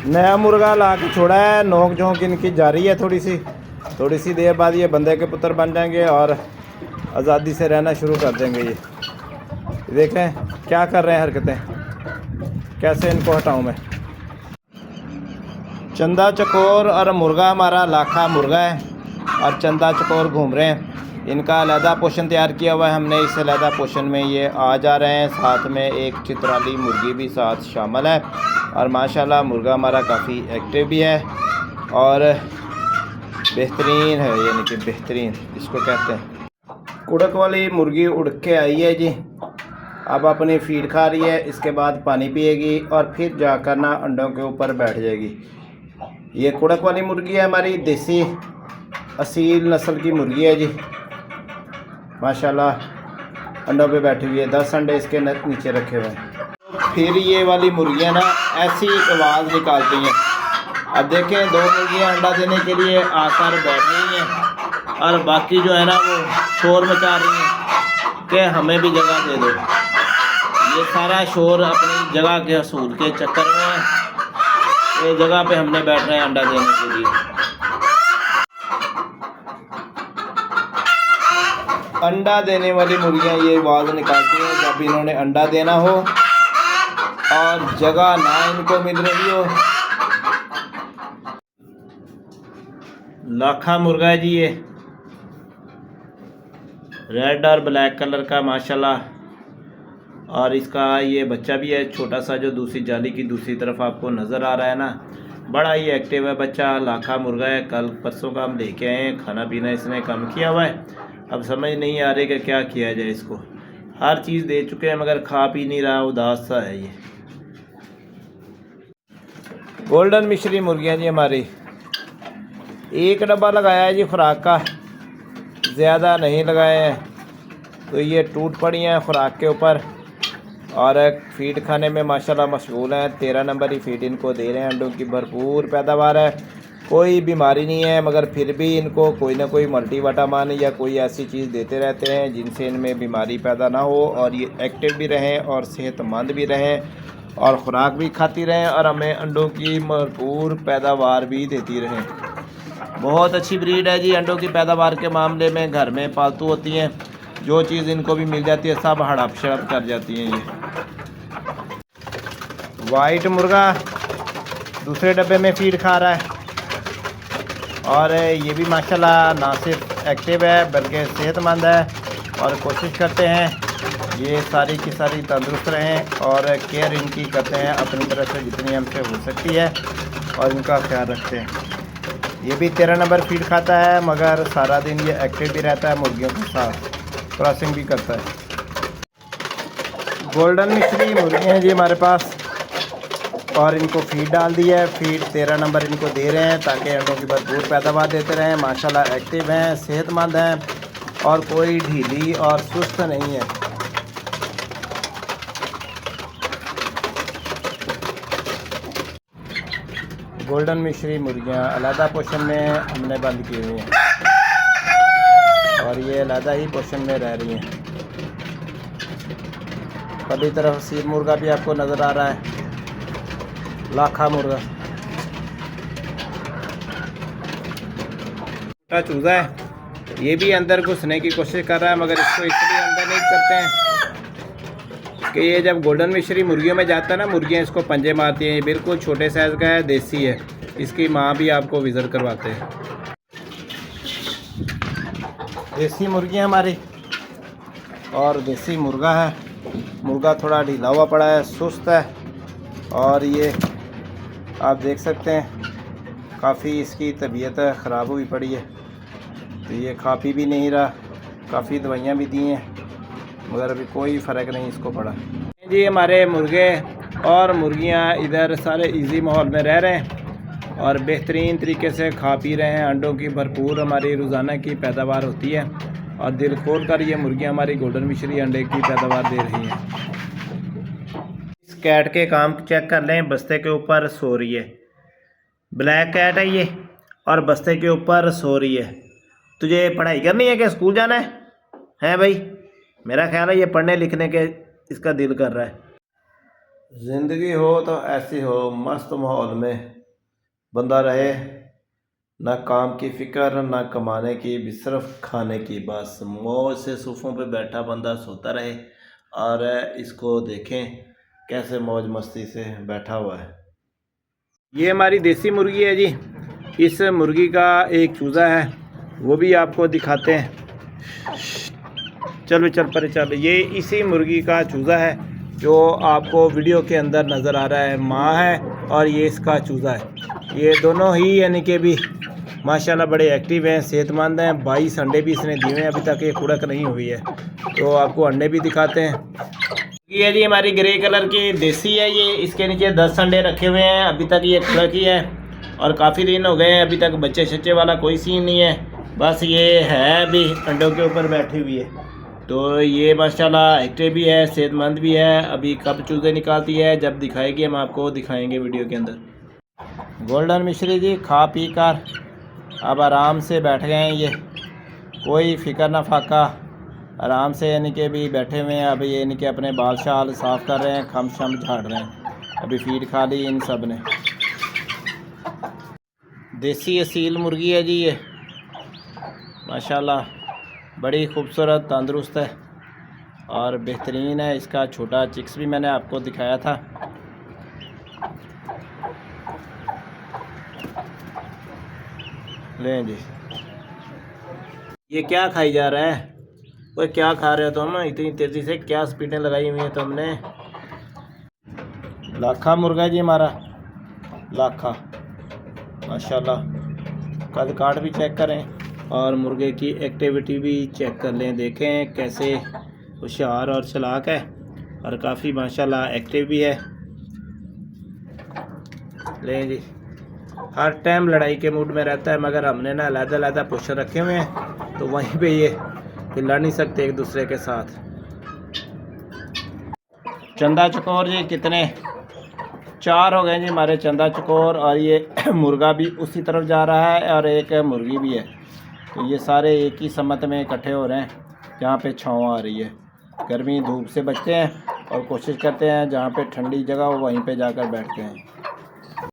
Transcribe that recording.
नया मुर्गा ला के छोड़ा है, नोक झोंक इनकी जारी है। थोड़ी सी देर बाद ये बंदे के पुत्र बन जाएंगे और आज़ादी से रहना शुरू कर देंगे। ये देखें क्या कर रहे हैं हरकतें, कैसे इनको हटाऊं मैं। चंदा चकोर और मुर्गा हमारा लाखा मुर्गा है और चंदा चकोर घूम रहे हैं। इनका अलहदा पोषण तैयार किया हुआ है हमने, इस अलहदा पोषण में ये आ जा रहे हैं। साथ में एक चित्राली मुर्गी भी साथ शामिल है और माशाल्लाह मुर्गा हमारा काफ़ी एक्टिव भी है और बेहतरीन है, यानी कि बेहतरीन इसको कहते हैं। कुड़क वाली मुर्गी उड़ के आई है जी, अब अपनी फीड खा रही है, इसके बाद पानी पिएगी और फिर जाकर ना अंडों के ऊपर बैठ जाएगी। ये कुड़क वाली मुर्गी है हमारी, देसी असील नस्ल की मुर्गी है जी। माशाल्लाह अंडों पे बैठी हुई है, 10 अंडे इसके नीचे रखे हुए हैं। फिर ये वाली मुर्गियाँ ना ऐसी आवाज़ निकालती हैं। अब देखें 2 मुर्गियाँ अंडा देने के लिए आकर बैठ रही हैं और बाकी जो है ना वो शोर मचा रही हैं कि हमें भी जगह दे दो। ये सारा शोर अपनी जगह के हसूल के चक्कर में ये जगह पे हमने बैठ रहे हैं अंडा देने के लिए। अंडा देने वाली मुर्गियाँ ये आवाज़ निकालती हैं जब इन्होंने अंडा देना हो और जगह ना इनको मिल रही हो। लाखा मुर्गा है जी ये, रेड और ब्लैक कलर का माशाल्लाह। और इसका ये बच्चा भी है छोटा सा, जो दूसरी जाली की दूसरी तरफ आपको नज़र आ रहा है ना। बड़ा ही एक्टिव है बच्चा, लाखा मुर्गा है। कल परसों का हम लेके आए हैं, खाना पीना इसने कम किया हुआ है। अब समझ नहीं आ रही कि क्या किया जाए इसको। हर चीज़ दे चुके हैं मगर खा पी नहीं रहा, उदास सा है ये। गोल्डन मिश्री मुर्गियाँ जी हमारी, एक डब्बा लगाया है जी खुराक का, ज़्यादा नहीं लगाए हैं, तो ये टूट पड़ी हैं खुराक के ऊपर और फीड खाने में माशाल्लाह मशगूल हैं। 13 नंबर ही फीड इनको दे रहे हैं। अंडों की भरपूर पैदावार है, कोई बीमारी नहीं है, मगर फिर भी इनको कोई ना कोई मल्टीविटामिन या कोई ऐसी चीज़ देते रहते हैं जिनसे इनमें बीमारी पैदा ना हो और ये एक्टिव भी रहें और सेहतमंद भी रहें और ख़ुराक भी खाती रहें और हमें अंडों की भरपूर पैदावार भी देती रहें। बहुत अच्छी ब्रीड है जी। अंडों की पैदावार के मामले में घर में पालतू होती हैं, जो चीज़ इनको भी मिल जाती है सब हड़प शड़प कर जाती हैं। ये वाइट मुर्गा दूसरे डब्बे में फीड खा रहा है और ये भी माशाल्लाह ना सिर्फ एक्टिव है बल्कि सेहतमंद है और कोशिश करते हैं ये सारी की सारी तंदुरुस्त रहें और केयर इनकी करते हैं अपनी तरफ से जितनी हमसे हो सकती है और इनका ख्याल रखते हैं। ये भी 13 नंबर फीड खाता है मगर सारा दिन ये एक्टिव भी रहता है, मुर्गियों के साथ क्रॉसिंग भी करता है। गोल्डन मिश्री मुर्गियाँ हैं जी हमारे पास और इनको फीड डाल दी है। फीड 13 नंबर इनको दे रहे हैं ताकि अंडों की भरपूर पैदावार देते रहें। माशाल्लाह एक्टिव हैं, सेहतमंद हैं और कोई ढीली और सुस्त नहीं है। गोल्डन मिश्री मुर्गियाँ अलहदा पोषण में हमने बंद की हुई हैं और ये अलहदा ही पोषण में रह रही हैं। पहली तरफ सीर मुर्गा भी आपको नज़र आ रहा है, लाखा मुर्गा छोटा चूजा है, ये भी अंदर घुसने की कोशिश कर रहा है मगर इसको इसलिए अंदर नहीं करते हैं कि ये जब गोल्डन मिश्री मुर्गियों में जाता है ना, मुर्गियाँ इसको पंजे मारती हैं। ये बिल्कुल छोटे साइज़ का है, देसी है। इसकी माँ भी आपको विज़िट करवाते हैं। देसी मुर्गियाँ हमारी और देसी मुर्गा है। मुर्गा थोड़ा ढीला हुआ पड़ा है, सुस्त है और ये आप देख सकते हैं काफ़ी इसकी तबीयत ख़राब हुई पड़ी है, तो ये खा पी भी नहीं रहा। काफ़ी दवाइयाँ भी दी हैं मगर अभी कोई फ़र्क नहीं इसको पड़ा जी। हमारे मुर्गे और मुर्गियाँ इधर सारे इजी माहौल में रह रहे हैं और बेहतरीन तरीके से खा पी रहे हैं। अंडों की भरपूर हमारी रोज़ाना की पैदावार होती है और दिल खोल कर ये मुर्गियाँ हमारी गोल्डन मिश्री अंडे की पैदावार दे रही हैं। इस कैट के काम चेक कर लें, बस्ते के ऊपर सो रही है। ब्लैक कैट है ये और बस्ते के ऊपर सो रही है। तुझे पढ़ाई करनी है कि स्कूल जाना है भाई? मेरा ख्याल है ये पढ़ने लिखने के इसका दिल कर रहा है। ज़िंदगी हो तो ऐसी हो, मस्त माहौल में बंदा रहे, ना काम की फ़िक्र ना कमाने की, भी सिर्फ खाने की, बस मौज से सोफ़ों पे बैठा बंदा सोता रहे। और इसको देखें कैसे मौज मस्ती से बैठा हुआ है। ये हमारी देसी मुर्गी है जी। इस मुर्गी का एक चूज़ा है, वो भी आपको दिखाते हैं। चलो चल पर चल, ये इसी मुर्गी का चूज़ा है जो आपको वीडियो के अंदर नज़र आ रहा है। माँ है और ये इसका चूज़ा है। ये दोनों ही यानी कि भी माशाल्लाह बड़े एक्टिव हैं, सेहतमंद हैं। 22 अंडे भी इसने दिए हैं, अभी तक ये खुड़क नहीं हुई है। तो आपको अंडे भी दिखाते हैं। ये जी हमारी ग्रे कलर की देसी है ये। इसके नीचे 10 अंडे रखे हुए हैं, अभी तक ये खुड़क ही है और काफ़ी दिन हो गए हैं, अभी तक बच्चे शच्चे वाला कोई सीन नहीं है। बस ये है अभी अंडों के ऊपर बैठी हुई है। तो ये माशाल्लाह एक्टिव भी है, सेहतमंद भी है। अभी कब चूज़े निकालती है जब दिखाएगी हम आपको दिखाएंगे वीडियो के अंदर। गोल्डन मिश्री जी खा पी कर अब आराम से बैठ गए हैं। ये कोई फ़िक्र ना फाका, आराम से यानी कि भी बैठे हुए हैं। अभी यानी कि अपने बाल शाल साफ़ कर रहे हैं, खम शम झाड़ रहे हैं। अभी फीड खा ली इन सब ने। देसी असील मुर्गी है जी ये, माशाल्लाह बड़ी खूबसूरत, तंदुरुस्त है और बेहतरीन है। इसका छोटा चिक्स भी मैंने आपको दिखाया था। लें जी, ये क्या खाई जा रहा है? वो क्या खा रहे हो तुम इतनी तेज़ी से? क्या स्पीडें लगाई हुई हैं तुमने? लाखा मुर्गा जी हमारा, लाखा माशाल्लाह। कद काट भी चेक करें और मुर्गे की एक्टिविटी भी चेक कर लें, देखें कैसे होशियार और चालाक है और काफ़ी माशाल्लाह एक्टिव भी है। लें जी, हर टाइम लड़ाई के मूड में रहता है, मगर हमने ना अलग-अलग पोस्टर रखे हुए हैं तो वहीं पे ये लड़ नहीं सकते एक दूसरे के साथ। चंदा चकोर जी कितने 4 हो गए जी हमारे चंदा चकोर। और ये मुर्गा भी उसी तरफ जा रहा है और एक मुर्गी भी है। तो ये सारे एक ही समत में इकट्ठे हो रहे हैं जहाँ पे छाँव आ रही है। गर्मी धूप से बचते हैं और कोशिश करते हैं जहाँ पे ठंडी जगह हो वहीं पे जाकर बैठते हैं।